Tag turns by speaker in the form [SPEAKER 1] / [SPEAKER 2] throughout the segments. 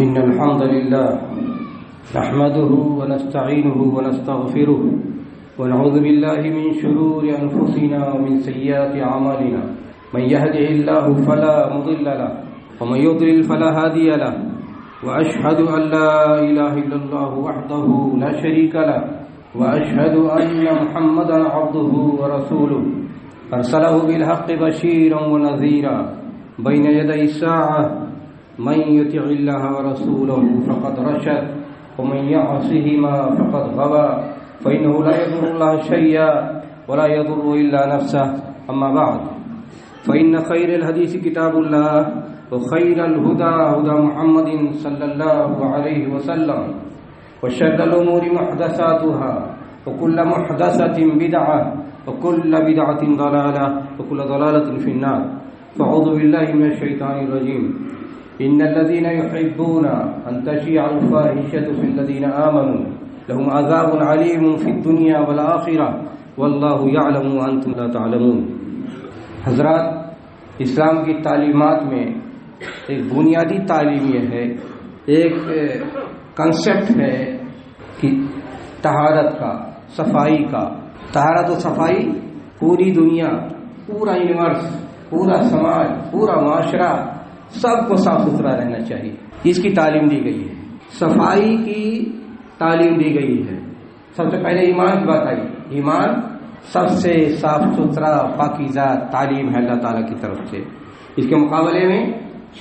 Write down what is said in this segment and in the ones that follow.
[SPEAKER 1] إن الحمد لله نحمده ونستعينه ونستغفره ونعوذ بالله من شرور أنفسنا ومن سيئات أعمالنا من يهده الله فلا مضل له ومن يضلل فلا هادي له وأشهد أن لا إله إلا الله وحده لا شريك له وأشهد أن محمدا عبده ورسوله أرسله بالحق بشيرا ونذيرا بين يدي الساعة من يطع الله ورسوله فقد رشد ومن يعصهما فقد غوى فإنه لا يضر الله شيئا ولا يضر إلا نفسه أما بعد فإن خير الحديث كتاب الله وخير الهدى هدى محمد صلى الله عليه وسلم وشر الأمور محدثاتها وكل محدثة بدعة وكل بدعة ضلالة وكل ضلالة في النار فأعوذ بالله من الشيطان الرجيم إن الذين يحبون أن تشيع الفاحشة في الذين آمنوا لهم عذاب عليم في الدنيا والآخرة والله يعلم وأنتم لا تعلمون. حضرات، اسلام کی تعلیمات میں ایک بنیادی تعلیم یہ ہے، ایک کنسیپٹ ہے کہ طہارت کا، صفائی کا. طہارت و صفائی پوری دنیا، پورا یونیورس، پورا سماج، پورا معاشرہ سب کو صاف ستھرا رہنا چاہیے. اس کی تعلیم دی گئی ہے، صفائی کی تعلیم دی گئی ہے. سب سے پہلے ایمان کی بات آئی. ایمان سب سے صاف ستھرا پاکیزہ تعلیم ہے اللہ تعالیٰ کی طرف سے. اس کے مقابلے میں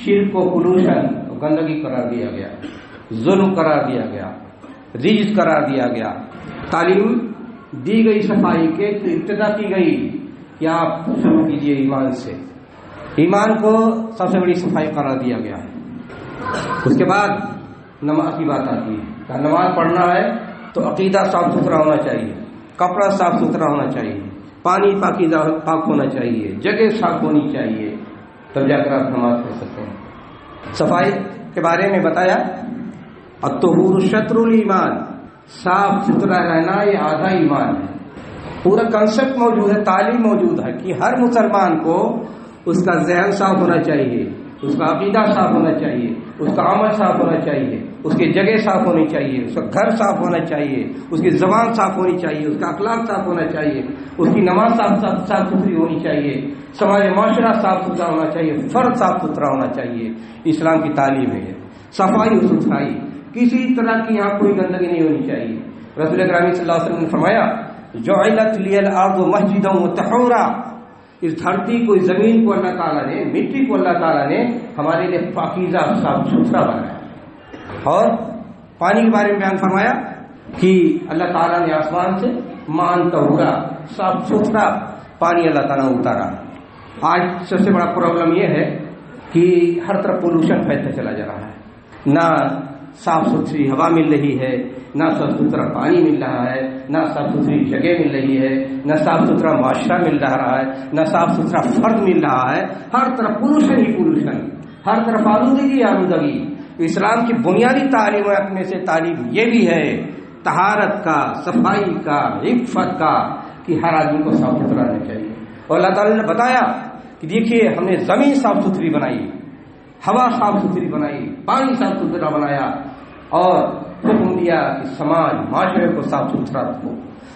[SPEAKER 1] شرک کو پولوشن، گندگی قرار دیا گیا، ظلم قرار دیا گیا، رجس قرار دیا گیا. تعلیم دی گئی صفائی کے تو ابتدا کی گئی کہ آپ شروع کیجئے ایمان سے. ایمان کو سب سے بڑی صفائی قرار دیا گیا ہے. اس کے بعد نماز کی بات آتی ہے. نماز پڑھنا ہے تو عقیدہ صاف ستھرا ہونا چاہیے، کپڑا صاف ستھرا ہونا چاہیے، پانی پاکیزہ پاک ہونا چاہیے، جگہ صاف ہونی چاہیے، تب جا کر آپ نماز پڑھ سکتے ہیں. صفائی کے بارے میں بتایا الطہور شطر الایمان، صاف ستھرا رہنا یہ آدھا ایمان ہے. پورا کنسپٹ موجود ہے، تعلیم موجود ہے کہ ہر مسلمان کو اس کا ذہن صاف ہونا چاہیے، اس کا عقیدہ صاف ہونا چاہیے، اس کا عمل صاف ہونا چاہیے، اس کی جگہ صاف ہونی چاہیے، اس کا گھر صاف ہونا چاہیے، اس کی زبان صاف ہونی چاہیے، اس کا اخلاق صاف ہونا چاہیے، اس کی نماز صاف ستھری ہونی چاہیے، سماج معاشرہ صاف ستھرا ہونا چاہیے، فرد صاف ستھرا ہونا چاہیے. اسلام کی تعلیم ہے صفائی و ستھرائی. کسی طرح کی یہاں کوئی گندگی نہیں ہونی چاہیے. رسول اکرم صلی اللہ علیہ وسلم نے فرمایا جعلت لی الارض مسجدا وطہورا، اس دھرتی کو، اس زمین کو اللہ تعالیٰ نے، مٹی کو اللہ تعالیٰ نے ہمارے لیے پاکیزہ صاف ستھرا بنایا. اور پانی کے بارے میں بیان فرمایا کہ اللہ تعالیٰ نے آسمان سے مان طہورا، صاف ستھرا پانی اللہ تعالیٰ نے اتارا. آج سب سے بڑا پرابلم یہ ہے کہ ہر طرف پولوشن پھیلتا چلا جا رہا ہے. نہ صاف ستھری ہوا مل رہی ہے، نہ صاف ستھرا پانی مل رہا ہے، نہ صاف ستھری جگہ مل رہی ہے، نہ صاف ستھرا معاشرہ مل رہا ہے، نہ صاف ستھرا فرد مل رہا ہے. ہر طرف پولوشن ہی پولوشن، ہر طرف آلودگی آلودگی. اسلام کی بنیادی تعلیمات میں سے تعلیم یہ بھی ہے طہارت کا، صفائی کا، عفت کا، کہ ہر آدمی کو صاف ستھرا رہنا چاہیے. اور اللہ تعالیٰ نے بتایا کہ دیکھیے ہم نے زمین صاف ستھری بنائی، ہوا صاف ستھری بنائی، پانی صاف ستھرا بنایا، اور حکم دیا کہ سماج معاشرے کو صاف ستھرا رکھو.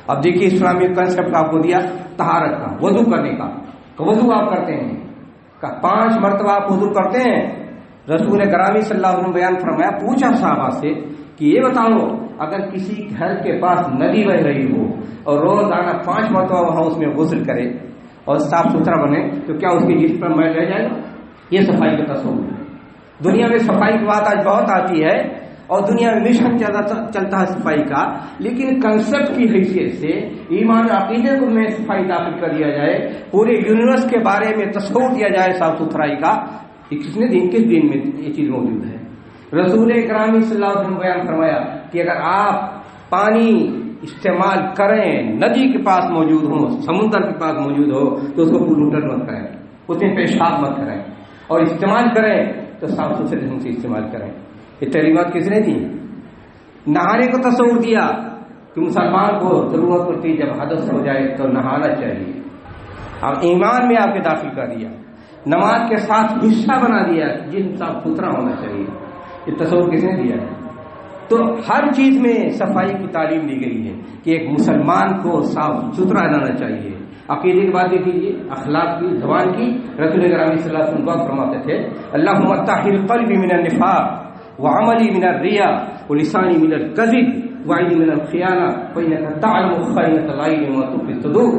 [SPEAKER 1] اب دیکھیے اسلامی کنسپٹ آپ کو دیا طہارت کا، وضو کرنے کا. وضو آپ کرتے ہیں کہ 5 مرتبہ آپ وضو کرتے ہیں. رسول گرامی صلی اللہ علیہ وسلم بیان فرمایا، پوچھا صحابہ سے کہ یہ بتاؤ اگر کسی گھر کے پاس ندی بہ رہی ہو اور روزانہ 5 مرتبہ وہاں اس میں غسل کرے اور صاف ستھرا بنے تو کیا اس کے جسم پر میل رہ جائے گا؟ یہ صفائی کا تصور ہے. دنیا میں صفائی کی بات آج بہت آتی ہے اور دنیا میں مشن چلتا ہے صفائی کا، لیکن کنسپٹ کی حیثیت سے ایمان عقیدے کو میں صفائی داخل کر دیا جائے، پورے یونیورس کے بارے میں تصور دیا جائے صاف ستھرائی کا. کس دین میں یہ چیز موجود ہے؟ رسول اکرم صلی اللہ علیہ وسلم بیان فرمایا کہ اگر آپ پانی استعمال کریں، ندی کے پاس موجود ہو، سمندر کے پاس موجود ہو، تو اس کو پولوٹر مت کریں، اس میں پیشاب مت کریں، اور استعمال کریں تو صاف ستھرے ڈھنگ سے استعمال کریں. یہ تعلیمات کس نے دی؟ نہانے کو تصور دیا کہ مسلمان کو ضرورت پڑتی جب حدث ہو جائے تو نہانا چاہیے. اب ایمان میں آپ کے داخل کر دیا. نماز کے ساتھ حصہ بنا دیا، جسم صاف ستھرا ہونا چاہیے. یہ تصور کس نے دیا ہے؟ تو ہر چیز میں صفائی کی تعلیم دی گئی ہے کہ ایک مسلمان کو صاف ستھرا رہنا چاہیے. عقیدے کی بات دیکھیے، اخلاق کی، زبان کی. رسول گرامی صلی اللہ علیہ وسلم دعا فرماتے تھے اللہم طہر قلبی من النفاق وعملی من الریا ولسانی من الکذب وعینی من الخیانہ فإنک تعلم خائنۃ العین وما تخفی الصدور.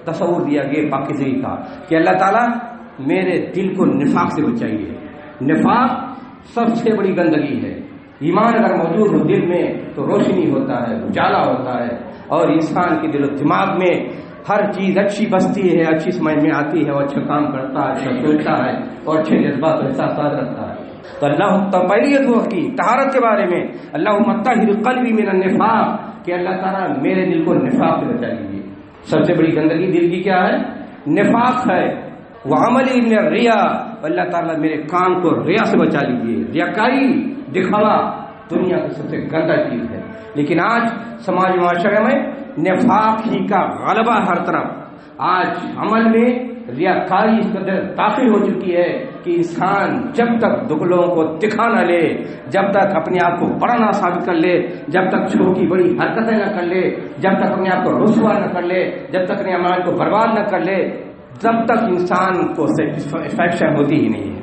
[SPEAKER 1] تصور دیا گیا پاکیزگی کا کہ اللہ تعالیٰ میرے دل کو نفاق سے بچائیے. نفاق سب سے بڑی گندگی ہے. ایمان اگر موجود ہو دل میں تو روشنی ہوتا ہے، اجالا ہوتا ہے، اور انسان کے دل و دماغ میں ہر چیز اچھی بستی ہے، اچھی سمجھ میں آتی ہے، اور اچھا کام کرتا ہے، اچھا سوچتا ہے، اور اچھے جذبات اور احساسات رکھتا ہے. تو اللہ پہلی دعا کی طہارت کے بارے میں اللہم طہر قلبی من النفاق کہ اللہ تعالیٰ میرے دل کو نفاق سے بچا لیجیے. سب سے بڑی گندگی دل کی کیا ہے؟ نفاق ہے. وعملی من الریا اللہ تعالیٰ میرے کام کو ریا سے بچا لیجیے. ریاکاری، دکھاوا دنیا کی سب سے گندا چیز ہے. لیکن آج سماج معاشرے میں نفاق ہی کا غلبہ ہر طرف. آج عمل میں ریاکاری اس قدر داخل ہو چکی ہے کہ انسان جب تک لوگوں کو دکھا نہ لے، جب تک اپنے آپ کو بڑا نہ ثابت کر لے، جب تک چھوٹی بڑی حرکتیں نہ کر لے، جب تک اپنے آپ کو رسوا نہ کر لے، جب تک اپنے اعمال کو برباد نہ کر لے، تب تک انسان کو سیٹسفیکشن ہوتی ہی نہیں ہے.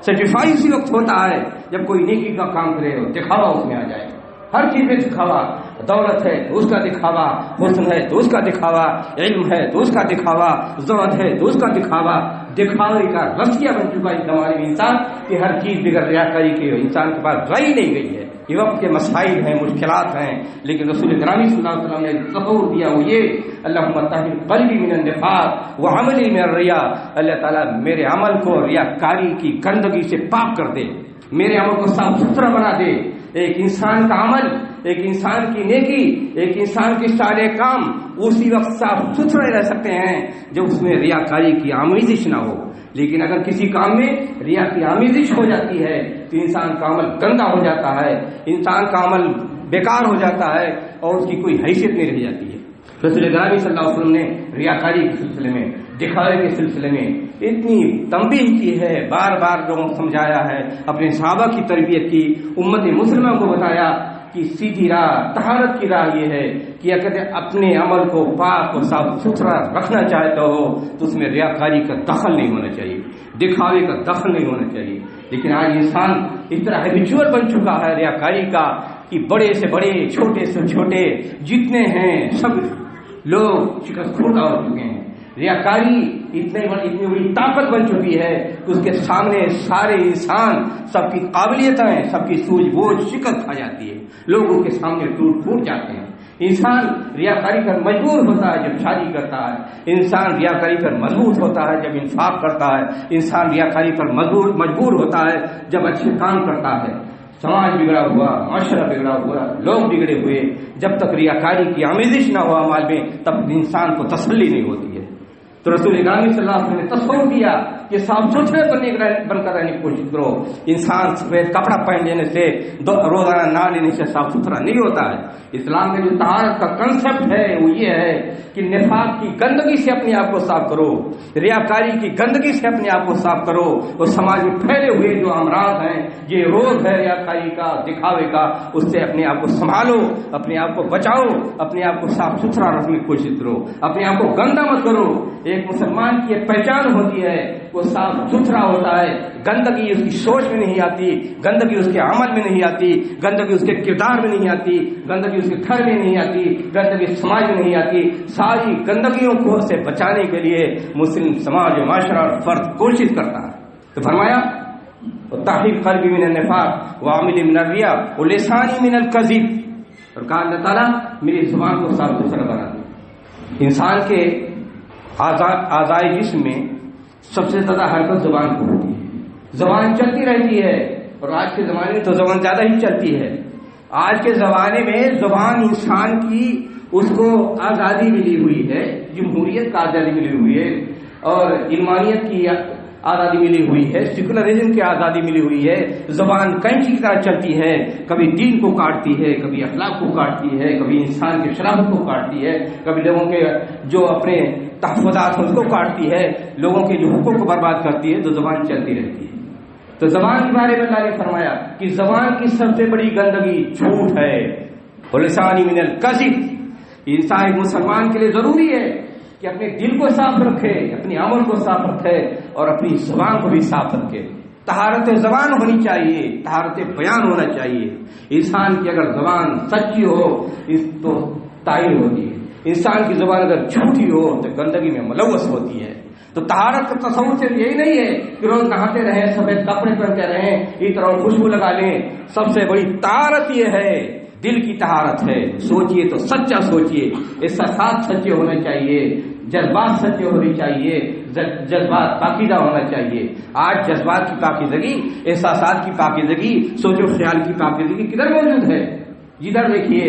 [SPEAKER 1] سیٹسفائی اسی وقت ہوتا ہے جب کوئی نیکی کا کام کرے اور دکھاوا اس میں آ جائے. ہر چیز میں دکھاوا. دولت ہے تو اس کا دکھاوا، حسن ہے تو اس کا دکھاوا، علم ہے تو اس کا دکھاوا، زہد ہے تو اس کا دکھاوا. دکھاوے کا رسیہ بن چکا ہے زمانے میں انسان کہ ہر چیز بغیر ریاکاری کے انسان کے پاس رہی نہیں گئی ہے. یہ وقت کے مسائل ہیں، مشکلات ہیں، لیکن رسول گرامی صلی اللہ علیہ وسلم نے تصور دیا وہ یہ اللہم طہر قلبی من النفاق وعملی من الریا اللہ تعالیٰ میرے عمل کو ریاکاری کی گندگی سے پاک کر دے، میرے عمل کو صاف ستھرا بنا دے. ایک انسان کا عمل، ایک انسان کی نیکی، ایک انسان کے سارے کام اسی وقت صاف ستھرے رہ سکتے ہیں جب اس میں ریاکاری کی آمیزش نہ ہو. لیکن اگر کسی کام میں ریا کی آمیزش ہو جاتی ہے تو انسان کا عمل گندا ہو جاتا ہے، انسان کا عمل بیکار ہو جاتا ہے اور اس کی کوئی حیثیت نہیں رہ جاتی ہے. رسول گرامی صلی اللہ علیہ وسلم نے ریاکاری کے سلسلے میں، دکھاوے کے سلسلے میں اتنی تنبیہ کی ہے، بار بار لوگوں کو سمجھایا ہے، اپنے صحابہ کی تربیت کی، امت مسلمہ کو بتایا کہ سیدھی راہ، طہارت کی راہ یہ ہے کہ اگر اپنے عمل کو پاک اور صاف ستھرا رکھنا چاہتا ہو تو اس میں ریاکاری کا دخل نہیں ہونا چاہیے، دکھاوے کا دخل نہیں ہونا چاہیے. لیکن آج انسان اس طرح ہیبیچول بن چکا ہے ریاکاری کا کہ بڑے سے بڑے، چھوٹے سے چھوٹے جتنے ہیں سب لوگ شکست خوردہ ہو چکے ہیں. ریاکاری اتنی بڑی طاقت بن چکی ہے کہ اس کے سامنے سارے انسان، سب کی قابلیتیں، سب کی سوجھ بوجھ شکست کھا جاتی ہے، لوگوں کے سامنے ٹوٹ پھوٹ جاتے ہیں. انسان ریاکاری پر مجبور ہوتا ہے جب شادی کرتا ہے، انسان ریاکاری پر مضبوط ہوتا ہے جب انفاق کرتا ہے، انسان ریاکاری پر مجبور ہوتا ہے جب اچھے کام کرتا ہے. سماج بگڑا ہوا، معاشرہ بگڑا ہوا، لوگ بگڑے ہوئے، جب تک ریاکاری کی آمیزش نہ ہو عمل میں تب انسان کو تسلی نہیں ہوتی ہے. تو رسول گرامی صلی اللہ علیہ وسلم نے تصور کیا کہ صاف ستھرے بن کر رہنے کی کوشش کرو. انسان سفید کپڑا پہن لینے سے، روزانہ نہ لینے سے صاف ستھرا نہیں ہوتا ہے. اسلام میں جو طہارت کا کنسپٹ ہے وہ یہ ہے کہ نفاق کی گندگی سے اپنے آپ کو صاف کرو، ریاکاری کی گندگی سے اپنے آپ کو صاف کرو، اور سماج میں پھیلے ہوئے جو امراض ہیں، یہ روگ ہے ریاکاری کا، دکھاوے کا، اس سے اپنے آپ کو سنبھالو، اپنے آپ کو بچاؤ، اپنے آپ کو صاف ستھرا رکھنے کی کوشش کرو، اپنے آپ کو گندا مت کرو. ایک مسلمان کی ایک پہچان ہوتی ہے، وہ صاف ستھرا ہوتا ہے، گندگی اس کی سوچ میں نہیں آتی، گندگی اس کے عمل میں نہیں آتی، گندگی اس کے کردار میں نہیں آتی، گندگی اس کے گھر میں نہیں آتی، گندگی سماج میں نہیں آتی. ساری گندگیوں کو سے بچانے کے لیے مسلم سماج و معاشرہ اور فرد کوشش کرتا ہے. تو فرمایا طہر قلبی من النفاق وعملی من الریا ولسانی من الکذب، اور کہا اللہ تعالیٰ میری زبان کو صاف ستھرا بنا دے. انسان کے اعضائے جسم میں سب سے زیادہ حرکت زبان کو ہوتی ہے، زبان چلتی رہتی ہے، اور آج کے زمانے میں تو زبان زیادہ ہی چلتی ہے. آج کے زمانے میں زبان انسان کی اس کو آزادی ملی ہوئی ہے، جمہوریت کا آزادی ملی ہوئی ہے، اور علمانیت کی آزادی ملی ہوئی ہے، سیکولرزم کی آزادی ملی ہوئی ہے. زبان کینچی کی طرح چلتی ہے، کبھی دین کو کاٹتی ہے، کبھی اخلاق کو کاٹتی ہے، کبھی انسان کی شرافت کو کاٹتی ہے، کبھی لوگوں کے جو اپنے تحفظات ہیں اس کو کاٹتی ہے، لوگوں کے جو حقوق کو برباد کرتی ہے. تو زبان چلتی رہتی ہے. تو زبان کے بارے میں اللہ نے فرمایا کہ زبان کی سب سے بڑی گندگی جھوٹ ہے. ولسانی من الکذب. انسان ایک مسلمان کے لیے ضروری ہے کہ اپنے دل کو صاف رکھے، اپنے عمل کو صاف رکھے اور اپنی زبان کو بھی صاف رکھے. طہارت زبان ہونی چاہیے، طہارت بیان ہونا چاہیے. انسان کی اگر زبان سچی ہو اس تو طاہر ہوتی ہے، انسان کی زبان اگر جھوٹی ہو تو گندگی میں ملوث ہوتی ہے. تو طہارت کا تصور صرف یہی نہیں ہے کہ روز نہاتے رہیں، سفید کپڑے پہنتے رہیں، عطر اور خوشبو لگا لیں. سب سے بڑی طہارت یہ ہے، دل کی طہارت ہے. سوچئے تو سچا سوچئے، احساسات سچے ہونے چاہیے، جذبات سچے ہونے چاہیے، جذبات پاکیزہ ہونا چاہیے. آج جذبات کی پاکیزگی، احساسات کی پاکیزگی، سوچ و خیال کی پاکیزگی کدھر موجود ہے؟ جدھر دیکھیے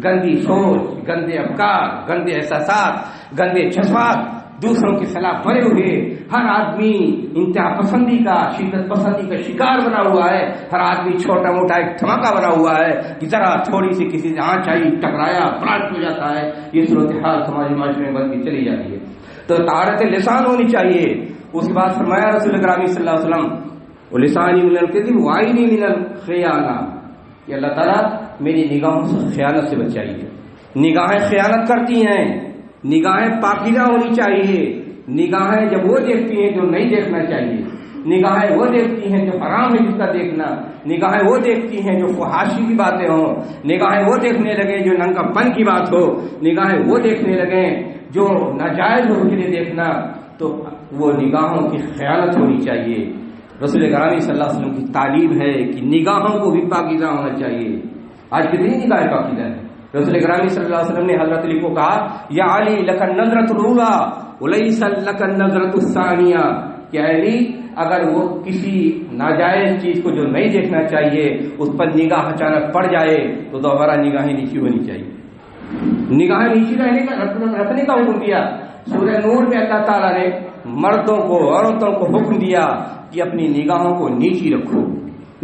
[SPEAKER 1] گندی سوچ، گندے افکار، گندے احساسات، گندے جذبات دوسروں کے خلاف بھرے ہوئے. ہر آدمی انتہا پسندی کا، شدت پسندی کا شکار بنا ہوا ہے. ہر آدمی چھوٹا موٹا ایک دھماکہ بنا ہوا ہے کہ ذرا تھوڑی سی کسی سے آنچ آئی، ٹکرایا، برانٹ ہو جاتا ہے. یہ صورتحال ہمارے معاشرے میں بنتی چلی جاتی ہے. تو طہارت لسان ہونی چاہیے. اس کے بعد فرمایا رسول اکرم صلی اللہ علیہ وسلم ولسانی من الکذب وعینی من الخیانہ، کہ اللہ تعالیٰ میری نگاہوں سے خیانت سے بچائیے. نگاہیں خیانت کرتی ہیں. نگاہیں پاکیزہ ہونی چاہیے. نگاہیں جب وہ دیکھتی ہیں جو نہیں دیکھنا چاہیے، نگاہیں وہ دیکھتی ہیں جو حرام ہے جس کا دیکھنا، نگاہیں وہ دیکھتی ہیں جو فحاشی کی باتیں ہوں، نگاہیں وہ دیکھنے لگے جو ننگا پن کی بات ہو، نگاہیں وہ دیکھنے لگے جو ناجائز ہو کے لیے دیکھنا. تو وہ نگاہوں کی خیانت ہونی چاہیے. رسول اکرم صلی اللہ علیہ وسلم کی تعلیم ہے کہ نگاہوں کو بھی پاکیزہ ہونا چاہیے. آج کتنی نگاہیں پاکیزہ ہیں؟ رسول اکرم صلی اللہ علیہ وسلم نے حضرت علی کو کہا یا علی لک النظرۃ الاولی ولیس لک النظرۃ الثانیہ، کہ علی اگر وہ کسی ناجائز چیز کو جو نہیں دیکھنا چاہیے اس پر نگاہ اچانک پڑ جائے تو دوبارہ نگاہیں نیچی ہونی چاہیے. نگاہیں نیچی رکھنے کا حکم دیا. سورہ نور میں اللہ تعالیٰ نے مردوں کو، عورتوں کو حکم دیا کہ اپنی نگاہوں کو نیچی رکھو.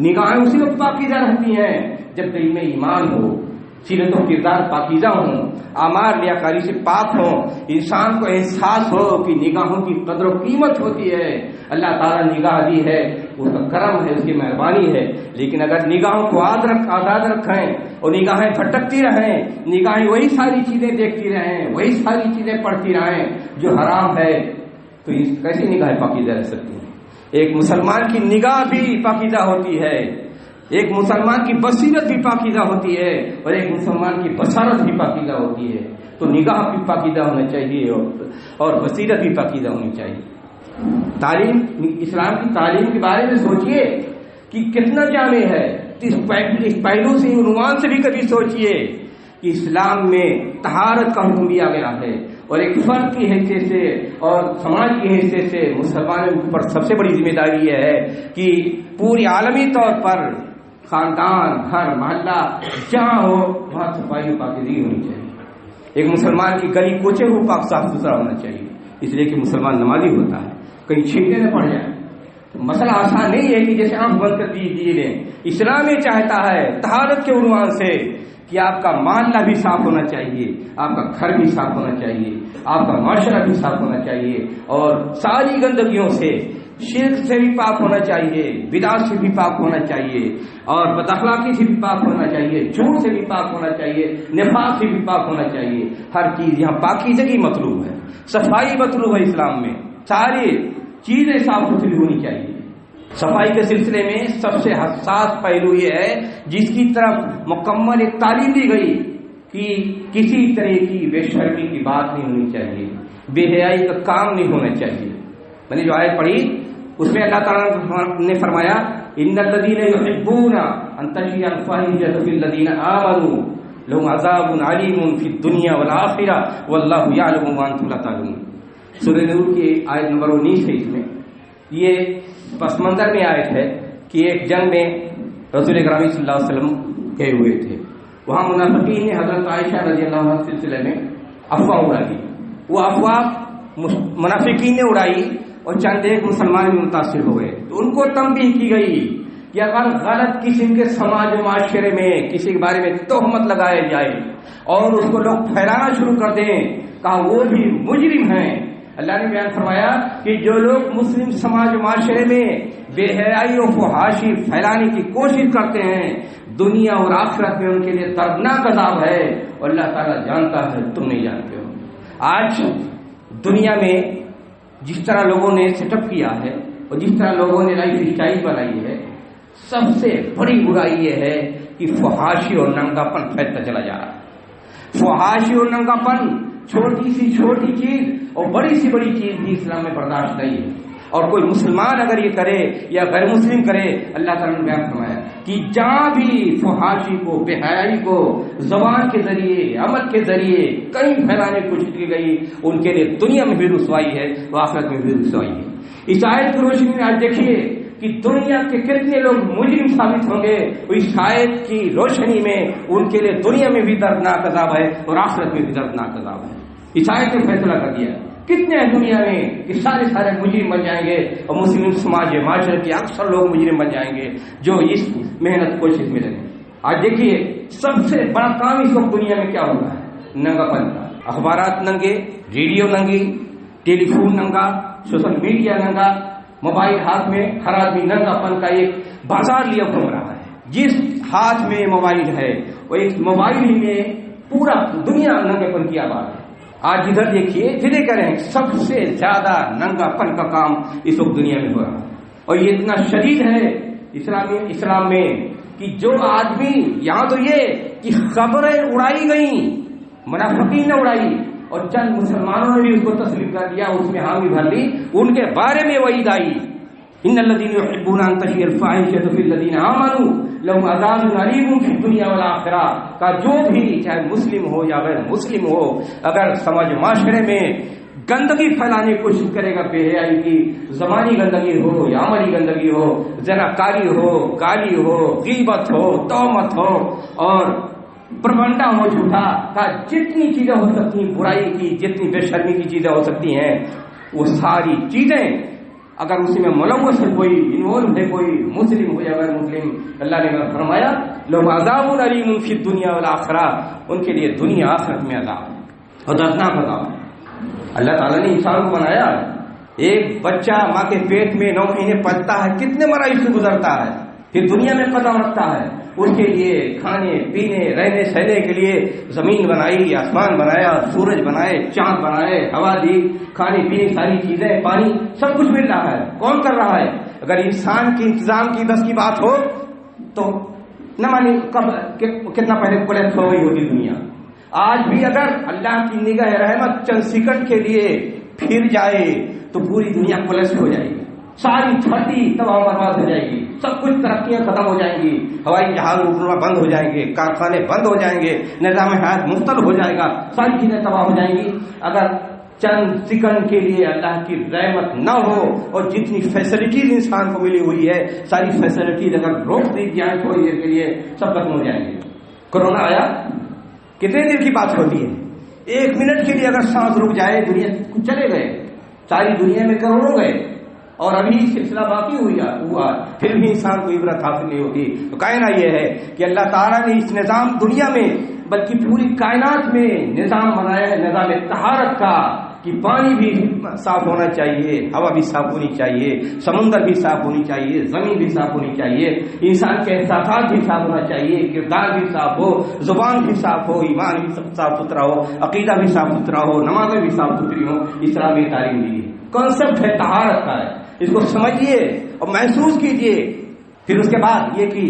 [SPEAKER 1] نگاہیں اسی وقت پاکیزہ رہتی ہیں جب دل میں ایمان ہو، سیرت و کردار پاکیزہ ہوں، اعمال ریاکاری سے پاک ہوں، انسان کو احساس ہو کہ نگاہوں کی قدر و قیمت ہوتی ہے. اللہ تعالیٰ نگاہ دی ہے، اس کا کرم ہے، اس کی مہربانی ہے. لیکن اگر نگاہوں کو آزاد رکھیں اور نگاہیں بھٹکتی رہیں، نگاہیں وہی ساری چیزیں دیکھتی رہیں، وہی ساری چیزیں پڑھتی رہیں جو حرام ہے، تو کیسی نگاہیں پاکیزہ رہ سکتی ہیں؟ ایک مسلمان کی نگاہ بھی پاکیزہ ہوتی ہے، ایک مسلمان کی بصیرت بھی پاکیزہ ہوتی ہے اور ایک مسلمان کی بصارت بھی پاکیزہ ہوتی ہے. تو نگاہ بھی پاکیزہ ہونا چاہیے اور بصیرت بھی پاکیزہ ہونی چاہیے. تعلیم، اسلام کی تعلیم کے بارے میں سوچئے کہ کتنا جامع ہے. اس پہلو سے، عنوان سے بھی کبھی سوچئے کہ اسلام میں طہارت کا حکم دیا گیا ہے اور ایک فرد کی حیثیت سے اور سماج کی حیثیت سے مسلمانوں پر سب سے بڑی ذمہ داری یہ ہے کہ پوری عالمی طور پر خاندان، گھر، محلہ جہاں ہو وہاں صفائی و پاکیزگی ہونی چاہیے. ایک مسلمان کی گلی کوچے ہو پاک صاف ستھرا ہونا چاہیے، اس لیے کہ مسلمان نمازی ہوتا ہے، کہیں چھینکے نہ پڑ جائے. مسئلہ آسان نہیں ہے کہ جیسے آنکھ بند کر دیے لیں. اسلام یہ چاہتا ہے طہارت کے عنوان سے کہ آپ کا محلہ بھی صاف ہونا چاہیے، آپ کا گھر بھی صاف ہونا چاہیے، آپ کا معاشرہ بھی صاف ہونا چاہیے اور ساری گندگیوں سے، شرک سے بھی پاک ہونا چاہیے، بدعت سے بھی پاک ہونا چاہیے اور بد اخلاقی سے بھی پاک ہونا چاہیے، جھوٹ سے بھی پاک ہونا چاہیے، نفاق سے بھی پاک ہونا چاہیے. ہر چیز یہاں پاکیزگی مطلوب ہے، صفائی مطلوب ہے. اسلام میں ساری چیزیں صاف ستھری ہونی چاہیے. صفائی کے سلسلے میں سب سے حساس پہلو یہ ہے جس کی طرف مکمل ایک تعلیم دی گئی کہ کسی طرح کی بے شرمی کی بات نہیں ہونی چاہیے، بے حیائی کا کام نہیں ہونا چاہیے. میں نے جو آیت پڑھی اس میں اللہ تعالیٰ نے فرمایا ان الذین یحبون ان تشیع الفاحشۃ فی الذین آمنوا لهم عذاب علیم فی الدنیا والآخرہ واللہ یعلم وانتم لا تعلمون. سورہ نور کی آیت نمبر 19 ہے. اس میں یہ پس منظر میں آیت ہے کہ ایک جنگ میں رسول اکرم صلی اللہ علیہ وسلم گئے ہوئے تھے. وہاں منافقین نے حضرت عائشہ رضی اللہ عنہا کے سلسلے میں افواہ اڑائی. وہ افواہ منافقین نے اڑائی اور چند ایک مسلمان بھی متاثر ہو گئے. تو ان کو تنبیہ کی گئی کہ اگر غلط قسم کے سماج و معاشرے میں کسی کے بارے میں تہمت لگائے جائے اور اس کو لوگ پھیلانا شروع کر دیں، کہا وہ بھی مجرم ہیں، اللہ نے بیان فرمایا کہ جو لوگ مسلم سماج معاشرے میں بے حیائی و فحاشی پھیلانے کی کوشش کرتے ہیں دنیا اور آخرت میں ان کے لیے دردناک عذاب ہے، اور اللہ تعالیٰ جانتا ہے تم نہیں جانتے ہو۔ آج دنیا میں جس طرح لوگوں نے سیٹ اپ کیا ہے اور جس طرح لوگوں نے لائف اسٹائل بنائی ہے، سب سے بڑی برائی یہ ہے کہ فحاشی اور ننگا پن پھیلتا چلا جا رہا ہے۔ فحاشی اور ننگا پن چھوٹی سی چھوٹی چیز اور بڑی سی بڑی چیز بھی اسلام میں برداشت نہیں ہے، اور کوئی مسلمان اگر یہ کرے یا غیر مسلم کرے، اللہ تعالیٰ نے بیان فرمایا کہ جہاں بھی فحاشی کو، بے حیائی کو زبان کے ذریعے، عمل کے ذریعے کہیں پھیلانے کی کوشش کی گئی، ان کے لیے دنیا میں بھی رسوائی ہے، آخرت میں بھی رسوائی ہے۔ اس آیت کی روشنی میں آج دیکھیے کہ دنیا کے کتنے لوگ مجرم ثابت ہوں گے، اس آیت کی روشنی میں ان کے لیے دنیا میں بھی دردناک عذاب ہے اور آخرت میں بھی دردناک عذاب ہے۔ اس آیت نے فیصلہ کر دیا کتنے ہیں دنیا میں کہ سارے مجرم بن جائیں گے، اور مسلم سماج معاشرے کے اکثر لوگ مجرم بن جائیں گے جو اس محنت کوشش میں لگے۔ آج دیکھیے سب سے بڑا کام اس وقت دنیا میں کیا ہو رہا ہے؟ ننگا پن کا۔ اخبارات ننگے، ریڈیو ننگی، ٹیلی فون ننگا، سوشل میڈیا ننگا، موبائل ہاتھ میں، ہر آدمی ننگا پن کا ایک بازار لیا گھوم رہا ہے۔ جس ہاتھ میں موبائل ہے وہ ایک موبائل ہی میں پورا دنیا ننگے پن کی آباد ہے۔ آج ادھر دیکھیے جدے کریں سب سے زیادہ ننگا پن کا کام اس وقت دنیا میں ہو رہا ہے، اور یہ اتنا شدید ہے اسلام میں کہ جو آدمی، یہاں تو یہ کہ خبریں اڑائی گئیں، منافقین نے اڑائی اور چند مسلمانوں نے بھی اس کو تسلیم کر دیا، اس میں حامی بھر لی، ان کے بارے میں وعید آئی ان الذین یحبون ان تشیع الفاحشۃ فی الذین آمنوا لهم عذاب علیم فی الدنیا والآخرہ کا جو بھی چاہے مسلم ہو یا غیر مسلم ہو، اگر سماج معاشرے میں گندگی پھیلانے کی کوشش کرے گا، بے حیائی کی زبانی گندگی ہو یا عملی گندگی ہو، زناکاری ہو، گالی ہو، غیبت ہو، تہمت ہو اور پروپگنڈا ہو جھوٹا کا، جتنی چیزیں ہو سکتی ہیں برائی کی، جتنی بے شرمی کی چیزیں ہو سکتی ہیں، وہ ساری چیزیں اگر اسی میں ملوث ہے کوئی، انوالو ہے کوئی، مسلم ہو یا غیر مسلم، اللہ نے فرمایا لهم عذاب علیم فی الدنیا والآخرہ، ان کے لیے دنیا آخرت میں عذاب اور دردناک عذاب۔ اللہ تعالیٰ نے انسان کو بنایا، ایک بچہ ماں کے پیٹ میں 9 مہینے پلتا ہے، کتنے مراحل سے گزرتا ہے، پھر دنیا میں قدم رکھتا ہے، اس کے لیے کھانے پینے رہنے سہنے کے لیے زمین بنائی، آسمان بنایا، سورج بنائے، چاند بنائے، ہوا دی، کھانے پینے ساری چیزیں، پانی، سب کچھ مل رہا ہے، کون کر رہا ہے؟ اگر انسان کے انتظام کی بس کی بات ہو تو نہ مانی کب کتنا پہلے کولیپس ہو گئی ہوتی دنیا۔ آج بھی اگر اللہ کی نگاہ رحمت چند سیکنڈ کے لیے پھر جائے تو پوری دنیا کولیپس ہو جائے گی، ساری دھرتی تباہ برباد ہو جائے گی، سب کچھ ترقیاں ختم ہو جائیں گی، ہوائی جہاز اڑنا بند ہو جائیں گے، کارخانے بند ہو جائیں گے، نظام حیات مختل ہو جائے گا، ساری چیزیں تباہ ہو جائیں گی اگر چند سیکنڈ کے لیے اللہ کی رحمت نہ ہو، اور جتنی فیسلٹیز انسان کو ملی ہوئی ہے ساری فیسلٹیز اگر روک دی جائیں تھوڑی دیر کے لیے سب ختم ہو جائیں گے۔ کورونا آیا، کتنے دیر کی بات ہوتی ہے، 1 منٹ کے لیے اگر سانس رک جائے دنیا چلے گئے، ساری دنیا میں کروڑوں گئے، اور ابھی سلسلہ باقی ہوا، پھر بھی انسان کو عبرت حاصل نہیں ہوتی۔ تو کہنا یہ ہے کہ اللہ تعالیٰ نے اس نظام دنیا میں بلکہ پوری کائنات میں نظام بنایا ہے، نظام طہارت کا، کہ پانی بھی صاف ہونا چاہیے، ہوا بھی صاف ہونی چاہیے، سمندر بھی صاف ہونی چاہیے، زمین بھی صاف ہونی چاہیے، انسان کے احساسات بھی صاف ہونا چاہیے، کردار بھی صاف ہو، زبان بھی صاف ہو، ایمان بھی صاف ستھرا ہو، عقیدہ بھی صاف ستھرا ہو، نمازیں بھی صاف ستھری ہوں۔ اسلام میں تعلیم دی ہے، کانسیپٹ ہے طہارت کا ہے، اس کو سمجھیے اور محسوس کیجئے۔ پھر اس کے بعد یہ کہ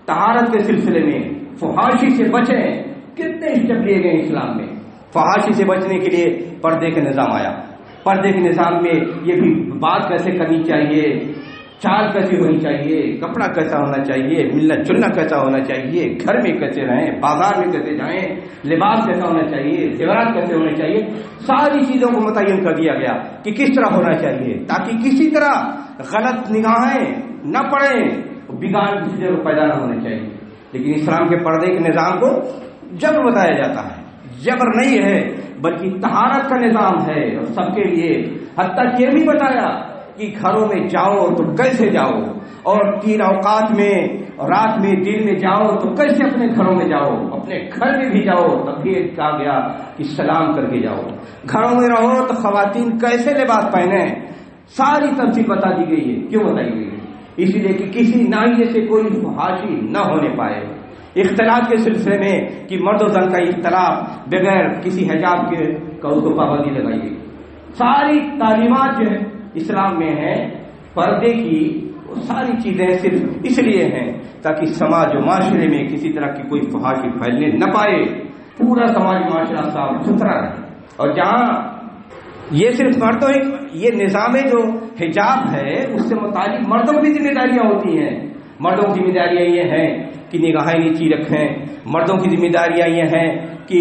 [SPEAKER 1] طہارت کے سلسلے میں فحاشی سے بچیں، کتنے اسٹیپ لیے گئے اسلام میں۔ فحاشی سے بچنے کے لیے پردے کا نظام آیا، پردے کے نظام میں یہ بھی بات کیسے کرنی چاہیے، چال کیسی ہونی چاہیے، کپڑا کیسا ہونا چاہیے، ملنا جلنا کیسا ہونا چاہیے، گھر میں کیسے رہیں، بازار میں کیسے جائیں، لباس کیسا ہونا چاہیے، زیورات کیسے ہونے چاہیے، ساری چیزوں کو متعین کر دیا گیا کہ کس طرح ہونا چاہیے، تاکہ کسی طرح غلط نگاہیں نہ پڑیں، بگاڑ کسی جگہ پیدا نہ ہونے چاہیے۔ لیکن اسلام کے پردے کے نظام کو جبر بتایا جاتا ہے، جبر نہیں ہے بلکہ طہارت کا نظام ہے، اور سب کے لیے، حتیٰ یہ بھی بتایا کہ گھروں میں جاؤ تو کیسے جاؤ، اور 3 اوقات میں، رات میں، دن میں جاؤ تو کیسے اپنے گھروں میں جاؤ، اپنے گھر میں بھی جاؤ تب بھی کہا گیا کہ سلام کر کے جاؤ۔ گھروں میں رہو تو خواتین کیسے لباس پہنے، ساری تفصیل بتا دی گئی ہے۔ کیوں بتائی گئی ہے؟ اس لیے کہ کسی ناحیے سے کوئی فحاشی نہ ہونے پائے۔ اختلاط کے سلسلے میں کہ مرد و زن کا اختلاط بغیر کسی حجاب کے اس کو پابندی لگائی گئی۔ ساری تعلیمات جو ہے اسلام میں ہے پردے کی، ساری چیزیں صرف اس لیے ہیں تاکہ سماج و معاشرے میں کسی طرح کی کوئی فحاشی پھیلنے نہ پائے، پورا سماج معاشرہ صاف ستھرا رہے۔ اور جہاں یہ صرف مردوں، یہ نظام جو حجاب ہے اس سے متعلق مردوں کی ذمہ داریاں ہوتی ہیں۔ مردوں کی ذمہ داریاں یہ ہیں کہ نگاہیں نیچی رکھیں، مردوں کی ذمہ داریاں یہ ہیں کہ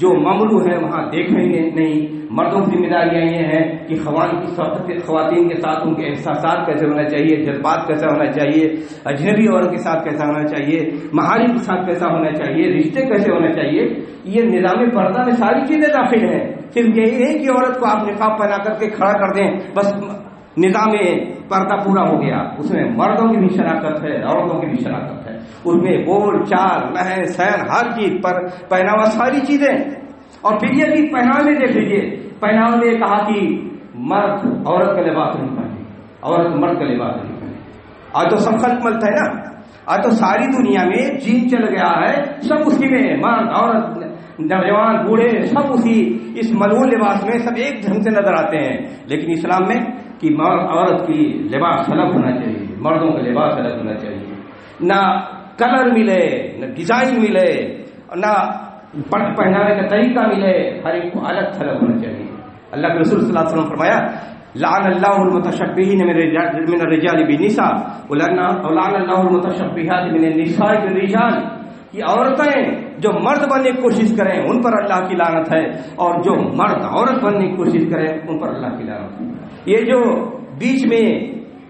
[SPEAKER 1] جو مملو ہے وہاں دیکھیں نہیں، مردوں کی ذمہ داریاں یہ ہیں کہ خواتین کے ساتھ ان کے احساسات کیسے ہونا چاہیے، جذبات کیسا ہونا چاہیے، اجنبی عورت کے ساتھ کیسا ہونا چاہیے، محارم کے ساتھ کیسا ہونا چاہیے، رشتے کیسے ہونے چاہیے۔ یہ نظام پردہ میں ساری چیزیں داخل ہیں۔ صرف یہی نہیں کہ عورت کو آپ نقاب پہنا کر کے کھڑا کر دیں بس نظام پردہ پورا ہو گیا، اس میں مردوں کی بھی شراکت ہے، عورتوں کی بھی شراکت ہے، اس میں بول چال رہن سہن ہر چیز پر پہناوا ساری چیزیں۔ اور پھر یہ بھی پہناوے میں دیکھ لیجیے، پہناوے میں کہا کہ مرد عورت کا لباس نہیں پہنے، عورت مرد کا لباس نہیں پہنے۔ آج تو سب خلق ملتا ہے نا، آج تو ساری دنیا میں جین چل گیا ہے، سب اسی میں مرد عورت نوجوان بوڑھے سب اسی اس ملعون لباس میں سب ایک ڈھنگ سے نظر آتے ہیں۔ لیکن اسلام میں کہ مرد عورت کی لباس الگ ہونا چاہیے، مردوں کا لباس الگ ہونا چاہیے، نہ کلر ملے، نہ ڈیزائن ملے، نہ پہنانے کا طریقہ ملے، ہر ایک کو الگ تھلگ ہونا چاہیے۔ اللہ کے رسول صلی اللہ علیہ وسلم فرمایا لعن اللہ المتشبہین من الرجال بالنساء ولعن اللہ المتشبہات من النساء بالرجال، کہ عورتیں جو مرد بننے کی کوشش کریں ان پر اللہ کی لعنت ہے، اور جو مرد عورت بننے کی کوشش کریں ان پر اللہ کی لعنت ہے۔ یہ جو بیچ میں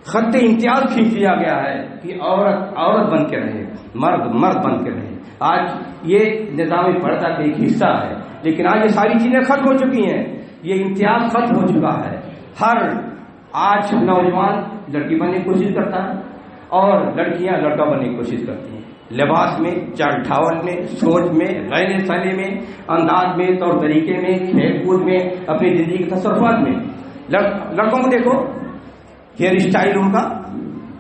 [SPEAKER 1] خط امتیاز کھینچ لیا گیا ہے کہ عورت عورت بن کے رہے، مرد مرد بن کے رہے، آج یہ نظام پردہ کا ایک حصہ ہے۔ لیکن آج یہ ساری چیزیں ختم ہو چکی ہیں، یہ امتیاز ختم ہو چکا ہے۔ ہر آج نوجوان لڑکی بننے کی کوشش کرتا ہے اور لڑکیاں لڑکا بننے کی کوشش کرتی ہیں، لباس میں، چال ڈھاول میں، سوچ میں، رہنے سہنے میں، انداز میں، طور طریقے میں، کھیل کود میں، اپنی زندگی کے تصرفات میں۔ لڑکوں کو دیکھو، ہیئر اسٹائل ان کا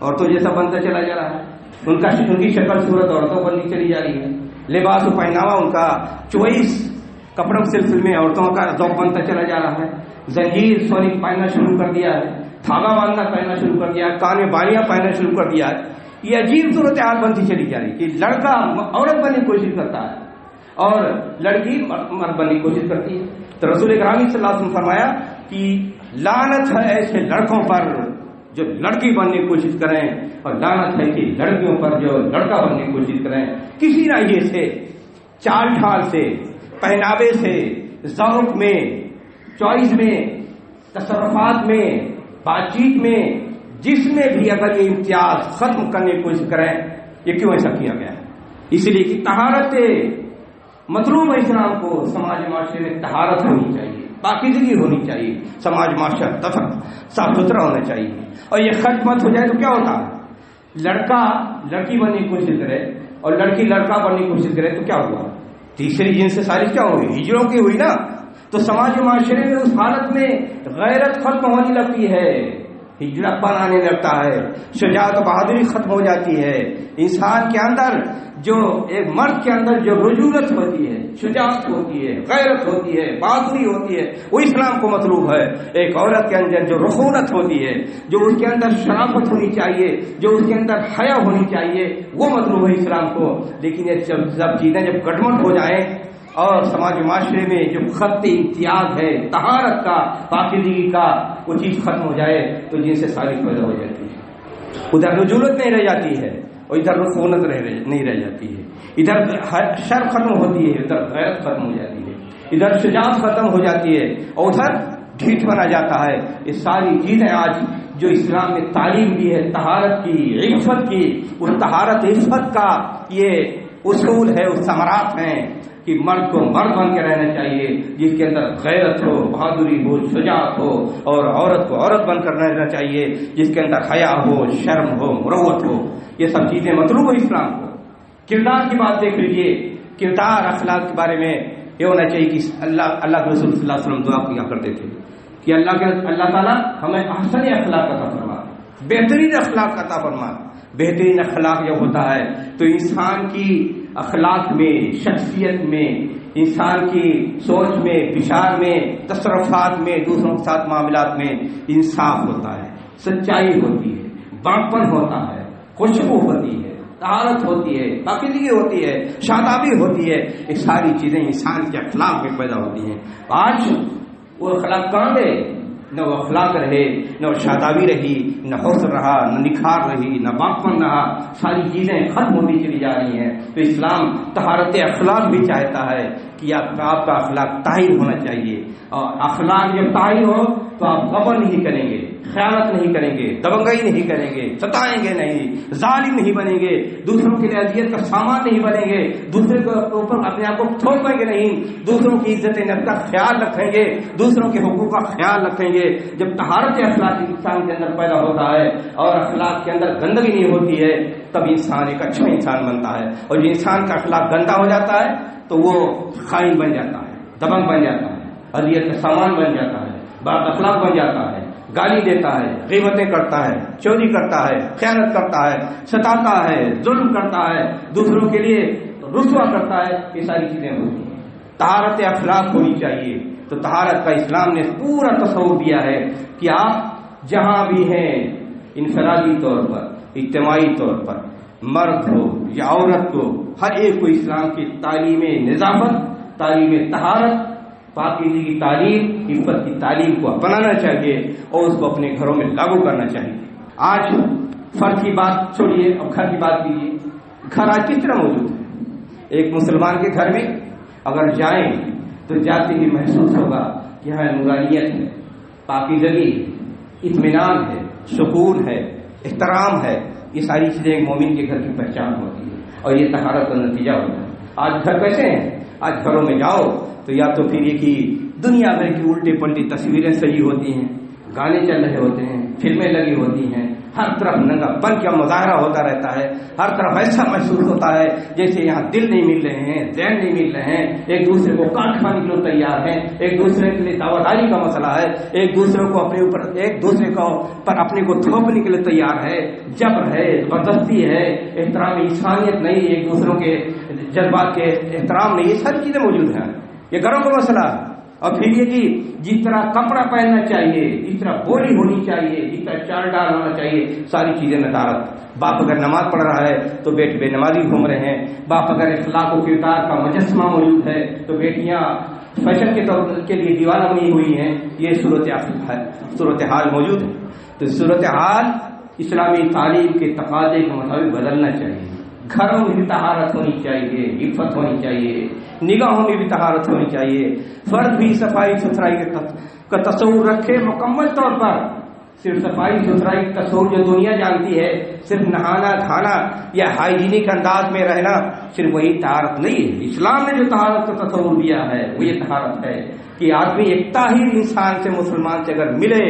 [SPEAKER 1] عورتوں جیسا بنتا چلا جا رہا ہے، ان کی شکل صورت عورتوں بنتی چلی جا رہی ہے، لباس و پہناوا ان کا چوائس کپڑوں کے سلسلے میں عورتوں کا ذوق بنتا چلا جا رہا ہے، زنجیر سونے پہننا شروع کر دیا ہے، دھاگا باندھنا پہننا شروع کر دیا ہے، کان میں بالیاں پہننا شروع کر دیا ہے۔ یہ عجیب صورتحال بنتی چلی جا رہی ہے کہ لڑکا عورت بننے کی کوشش کرتا ہے اور لڑکی مرد بننے کی کوشش کرتی ہے۔ تو رسول اکرم صلی اللہ علیہ وسلم فرمایا کہ لعنت ہے ایسے لڑکوں پر جو لڑکی بننے کی کوشش کریں، اور لعنت ہے کہ لڑکیوں پر جو لڑکا بننے کی کوشش کریں، کسی ناحیے سے، چال ڈھال سے، پہناوے سے، ذوق میں، چوائس میں، تصرفات میں، بات چیت میں، جس میں بھی اگر یہ امتیاز ختم کرنے کی کوشش کریں، یہ کیوں ایسا کیا گیا ہے؟ اس لیے کہ طہارت مطلوب ہے اسلام کو، سماج معاشرے میں طہارت ہونی چاہیے، پاکیزگی ہونی چاہیے، سماج معاشرہ صاف ستھرا ہونا چاہیے۔ اور یہ خط مت ہو جائے تو کیا ہوتا ہے؟ لڑکا لڑکی بننے کی کوشش کرے اور لڑکی لڑکا بننے کی کوشش کرے تو کیا ہوا؟ تیسری جنس سے ساری کیا ہوئی؟ ہجروں کی ہوئی نا۔ تو سماج معاشرے میں اس حالت میں غیرت ختم ہونے لگتی ہے، ہجرت پن آنے لگتا ہے، شجاعت و بہادری ختم ہو جاتی ہے۔ انسان کے اندر جو ایک مرد کے اندر جو رجولت ہوتی ہے، شجاعت ہوتی ہے، غیرت ہوتی ہے، بہادری ہوتی ہے، وہ اسلام کو مطلوب ہے۔ ایک عورت کے اندر جو رخونت ہوتی ہے، جو اس کے اندر شرافت ہونی چاہیے، جو اس کے اندر حیا ہونی چاہیے، وہ مطلوب ہے اسلام کو۔ لیکن یہ سب چیزیں جب گٹمٹ ہو جائیں اور سماج معاشرے میں جو خط امتیاز ہے طہارت کا، پاکیزگی کا، وہ چیز ختم ہو جائے تو جن سے ساری پیدا ہو جاتی ہے۔ ادھر رجولت نہیں رہ جاتی ہے اور ادھر رخونت نہیں رہ جاتی ہے، ادھر شرم ختم ہوتی ہے، ادھر غیرت ختم ہو جاتی ہے، ادھر شجاعت ختم ہو جاتی ہے اور ادھر ڈھیٹ بنا جاتا ہے۔ یہ ساری چیزیں آج جو اسلام نے تعلیم دی ہے طہارت کی، عفت کی، اس طہارت عفت کا یہ اصول ہے، اس ثمرات ہیں کہ مرد کو مرد بن کے رہنا چاہیے، جس کے اندر غیرت ہو، بہادری ہو، شجاعت ہو، اور عورت کو عورت بن کر رہنا چاہیے جس کے اندر حیا ہو، شرم ہو، مروت ہو۔ یہ سب چیزیں مطلوب ہو اسلام کو۔ کردار کی بات دیکھ لیجیے، کردار اخلاق کے بارے میں یہ ہونا چاہیے کہ اللہ کے رسول صلی اللہ علیہ وسلم دعا کیا کرتے تھے کہ اللہ تعالیٰ ہمیں احسن اخلاق عطا فرما، بہترین اخلاق عطا فرما۔ بہترین اخلاق جب ہوتا ہے تو انسان کی اخلاق میں، شخصیت میں، انسان کی سوچ میں، بچار میں، تصرفات میں، دوسروں کے ساتھ معاملات میں انصاف ہوتا ہے، سچائی ہوتی ہے، باپن ہوتا ہے، خوشبو ہوتی ہے، طہارت ہوتی ہے، پاکیزگی ہوتی ہے، شادابی ہوتی ہے۔ یہ ساری چیزیں انسان کے اخلاق میں پیدا ہوتی ہیں۔ آج وہ اخلاق کہاں گئے؟ نہ وہ اخلاق رہے، نہ وہ شادابی رہی، نہ حسن رہا، نہ نکھار رہی، نہ باپن رہا، ساری چیزیں ختم ہوتی چلی جا رہی ہیں۔ تو اسلام طہارت اخلاق بھی چاہتا ہے کہ آپ کا اخلاق طاہر ہونا چاہیے، اور اخلاق جب طاہر ہو تو آپ غبن نہیں کریں گے، خیانت نہیں کریں گے، دبنگائی نہیں کریں گے، ستائیں گے نہیں، ظالم نہیں بنیں گے، دوسروں کے لیے اذیت کا سامان نہیں بنیں گے، دوسرے کے اوپر اپنے آپ کو تھوپیں گے نہیں، دوسروں کی عزت نفس کا خیال رکھیں گے، دوسروں کے حقوق کا خیال رکھیں گے۔ جب طہارت اخلاق انسان کے اندر پیدا ہوتا ہے اور اخلاق کے اندر گندگی نہیں ہوتی ہے، تب انسان ایک اچھا انسان بنتا ہے۔ اور جو انسان کا اخلاق گندا ہو جاتا ہے تو وہ خائن بن جاتا ہے، دبنگ بن جاتا ہے، اذیت کا سامان بن جاتا ہے، بد اخلاق بن جاتا ہے، گالی دیتا ہے، غیبتیں کرتا ہے، چوری کرتا ہے، خیانت کرتا ہے، ستاتا ہے، ظلم کرتا ہے، دوسروں کے لیے رسوا کرتا ہے۔ یہ ساری چیزیں ہوتی ہیں۔ طہارت اخلاق ہونی چاہیے۔ تو طہارت کا اسلام نے پورا تصور دیا ہے کہ آپ جہاں بھی ہیں، انفرادی طور پر، اجتماعی طور پر، مرد ہو یا عورت ہو، ہر ایک کو اسلام کی تعلیم نظافت، تعلیم طہارت، پاکیزگی کی تعلیم، عفت کی تعلیم کو اپنانا چاہیے اور اس کو اپنے گھروں میں لاگو کرنا چاہیے۔ آج فرد کی بات چھوڑیے، اب گھر کی بات کیجیے۔ گھر آج کس طرح موجود ہے؟ ایک مسلمان کے گھر میں اگر جائیں تو جاتے ہی محسوس ہوگا کہ یہاں نورانیت ہے، پاکیزگی ہے، اطمینان ہے، سکون ہے، احترام ہے۔ یہ ساری چیزیں ایک مومن کے گھر کی پہچان ہوتی ہے اور یہ طہارت کا نتیجہ ہوتا ہے۔ آج گھر کیسے ہیں؟ آج گھروں میں جاؤ تو یا تو پھر یہ کہ دنیا بھر کی الٹی پلٹی تصویریں سجی ہوتی ہیں، گانے چل رہے ہوتے ہیں، فلمیں لگی ہوتی ہیں، ہر طرف ننگا پن کا مظاہرہ ہوتا رہتا ہے، ہر طرف ایسا محسوس ہوتا ہے جیسے یہاں دل نہیں مل رہے ہیں، ذہن نہیں مل رہے ہیں، ایک دوسرے کو کاٹ کھانے کے لیے تیار ہیں، ایک دوسرے کے لیے دعواداری کا مسئلہ ہے، ایک دوسرے کو پر اپنے کو تھوپنے کے لیے تیار ہے، جبر ہے، زبردستی ہے، احترام انسانیت نہیں، ایک دوسروں کے جذبات کے احترام نہیں، یہ ساری چیزیں موجود ہیں۔ یہ گھروں کا مسئلہ ہے۔ اور پھر یہ کہ جس طرح کپڑا پہننا چاہیے، جس طرح بولی ہونی چاہیے، جس طرح چال ڈال ہونا چاہیے، ساری چیزیں نظارت۔ باپ اگر نماز پڑھ رہا ہے تو بیٹے بے نمازی گھوم رہے ہیں، باپ اگر اخلاق و کردار کا مجسمہ موجود ہے تو بیٹیاں فیشن کے لیے دیوانہ بنی ہوئی ہیں۔ یہ صورتحال موجود ہے۔ تو صورتحال اسلامی تعلیم کے تقاضے کے مطابق بدلنا چاہیے۔ گھروں میں بھی طہارت ہونی چاہیے، عفت ہونی چاہیے، نگاہوں میں بھی طہارت ہونی چاہیے، فرد بھی صفائی ستھرائی کا تصور رکھے مکمل طور پر۔ صرف صفائی ستھرائی کا تصور جو دنیا جانتی ہے، صرف نہانا کھانا یا ہائیجینک انداز میں رہنا، صرف وہی طہارت نہیں ہے۔ اسلام نے جو طہارت کا تصور دیا ہے وہ یہ طہارت ہے کہ آدمی ایک طاہر انسان سے، مسلمان سے اگر ملے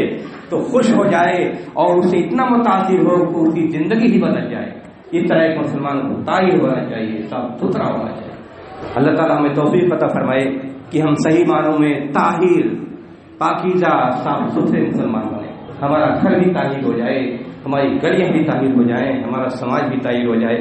[SPEAKER 1] تو خوش ہو جائے اور اسے اتنا متاثر ہو کہ اس کی زندگی ہی بدل جائے۔ اس طرح ایک مسلمان کو طاہر ہونا چاہیے، صاف ستھرا ہونا چاہیے۔ اللہ تعالیٰ ہمیں توفیق عطا فرمائے کہ ہم صحیح معنوں میں طاہر، پاکیزہ، صاف ستھرے مسلمان بنیں۔ ہمارا گھر بھی طاہر ہو جائے، ہماری گلیاں بھی طاہر ہو جائیں، ہمارا سماج بھی طاہر ہو جائے،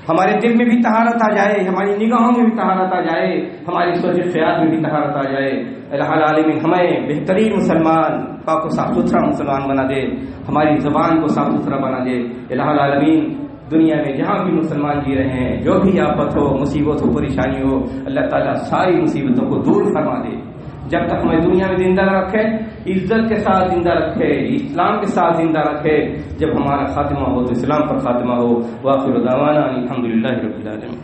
[SPEAKER 1] ہمارے دل میں بھی طہارت آ جائے، ہماری نگاہوں میں بھی طہارت آ جائے، ہماری سوچ خیال میں بھی طہارت آ جائے۔ الہ العالمین ہمیں بہترین مسلمان، پاک و صاف ستھرا مسلمان بنا دے، ہماری زبان کو صاف ستھرا بنا دے۔ الہ العالمین دنیا میں جہاں بھی مسلمان جی رہے ہیں، جو بھی آفت ہو، مصیبت ہو، پریشانی ہو، اللہ تعالیٰ ساری مصیبتوں کو دور فرما دے۔ جب تک ہمیں دنیا میں زندہ رکھے، عزت کے ساتھ زندہ رکھے، اسلام کے ساتھ زندہ رکھے۔ جب ہمارا خاتمہ ہو تو اسلام پر خاتمہ ہو۔ وآخر دعوانا الحمدللہ رب العالمین۔